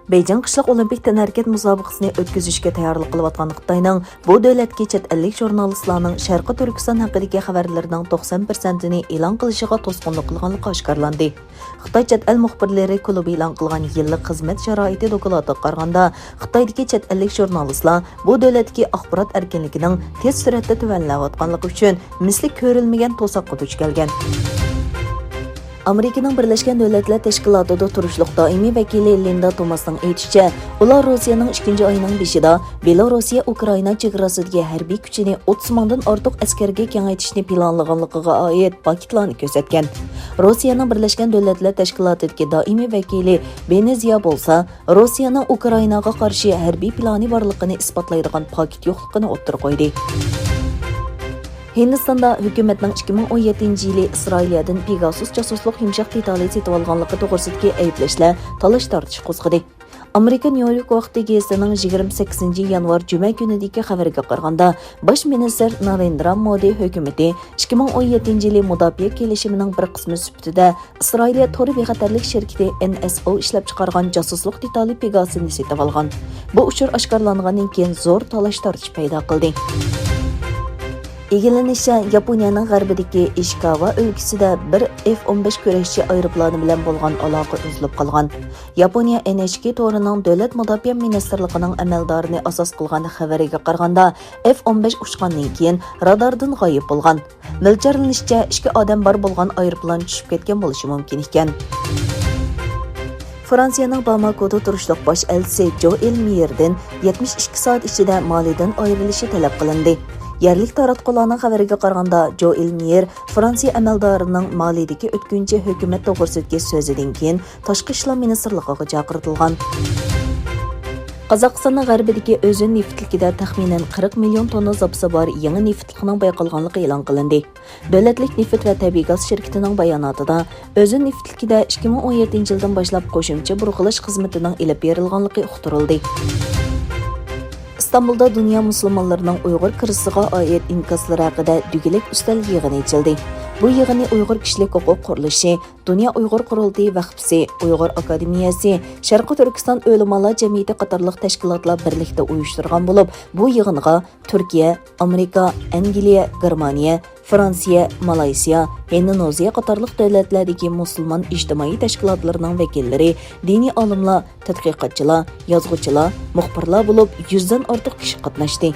Beijing qishliq olimpik tənhərəkət müsabiqəsini ötküzüşkə tayyorluq qılıyotgan Xitoyning bu davlatga chet ellik jurnalistlarning Sharqi Turkiston haqidagi xabarlarining 90%ni e'lon qilishiga to'sqinlik qilganligi oshkorlandi. Xitoy chet el muxbirlari klubi e'lon qilgan yillik xizmat sharoiti doklatiga qaraganda, Xitoydagi chet ellik jurnalistlar bu davlatdagi axborot erkinligining tez suratda tuvanlayotganligi uchun misli ko'rilmagan to'saqqa duch kelgan. Amerikaning Birlashgan Davlatlar Tashkilotida turishliq doimiy vakili Linda Thomasning aytishicha, ular Rossiyaning 2-oyning beshida Belorussiya-Ukraina chegarasidagi harbiy kuchini 30 mingdan ortiq askarga kengaytirishni planlaganligiga oid paketlarni ko'rsatgan. Rossiyaning Birlashgan Davlatlar Tashkilotidagi doimiy vakili Benezia bo'lsa, Rossiyaning Ukrainaga qarshi harbiy plani borligini isbotlaydigan paket yo'qligini o'ttirib qo'ydi. Hindistonda hukumatning 2017-yili Isroiliyadan Pegasus jasuslik yumshoq detali setib olganligi to'g'risidagi ayblashlar talash-tortish qo'zg'adi. Amerika New-York vaqti gazetining 28 yanvar juma kunidagi xabariga qaraganda, bosh ministr Narendra Modi hukumati 2017-yili mudofaa kelishimining bir qismi sifatida Isroiliya to'ri bexatarlik shirkati NSO ishlab chiqargan jasuslik detali Pegasusni setib olgan. Bu uchur oshkorlangandan keyin zo'r talash-tortish paydo qildi. Egilenishicha, Yaponiyaning g'arbidagi Ishikawa o'lkasida bir F-15 kurashchi aeroplani bilan bo'lgan aloqa uzilib qolgan. Yaponiya NHK to'rining davlat mudofaa ministrligining amaldorini asos qilgan xabariga qaraganda, F-15 uchgandan keyin radardan g'oyib bo'lgan. Mo'ljallanishcha 2 odam bor bo'lgan aeroplan tushib ketgan bo'lishi mumkin ekan. Fransiyaning Bamakoda turishliq bosh elchisi Joel Miyerdan 72 soat ichida Malidan ayrilishi talab qilindi. Yerlik taratqularning xabariga qaraganda, Joel Miyer Fransiya amaldorining Malidagi o'tkinchi hukumat to'g'risidagi so'zidan keyin Tashqi ishlar ministrligiga chaqirtilgan. Qozog'istonning g'arbidagi o'zin neftlikida taxminan 40 million tonna zapasi bor yangi neftlikning bayqalganligi e'lon qilindi. Davlatlik neft va tabiiy gaz shirkatining bayonotida o'zin neftlikida 2017-yildan boshlab qo'shimcha burg'ilish xizmatining ilib berilganligi uqtirildi. İstanbulda dünya musulmonlarining Uyg'ur kirisiga oid inkaslari haqida dugilik ustal yig'ini ochildi. Bu yig'ini Uyg'ur kishilik huquq qurilishi, Dunyo Uyg'ur qurultiyi vaqfisi, Uyg'ur akademiyasi, Sharqi Turkiston o'limalar jamiyati qatorliq tashkilotlar birlikda uyushtirgan bo'lib, bu yig'inga Turkiya, Amerika, Angliya, Germaniya, Fransiya, Malayziya, Indoneziya qatorliq davlatlardagi musulmon ijtimoiy tashkilotlarining vakillari, diniy olimlar, tadqiqotchilar, yozuvchilar, muxbirlar bo'lib 100 dan ortiq kishi qatnashdi.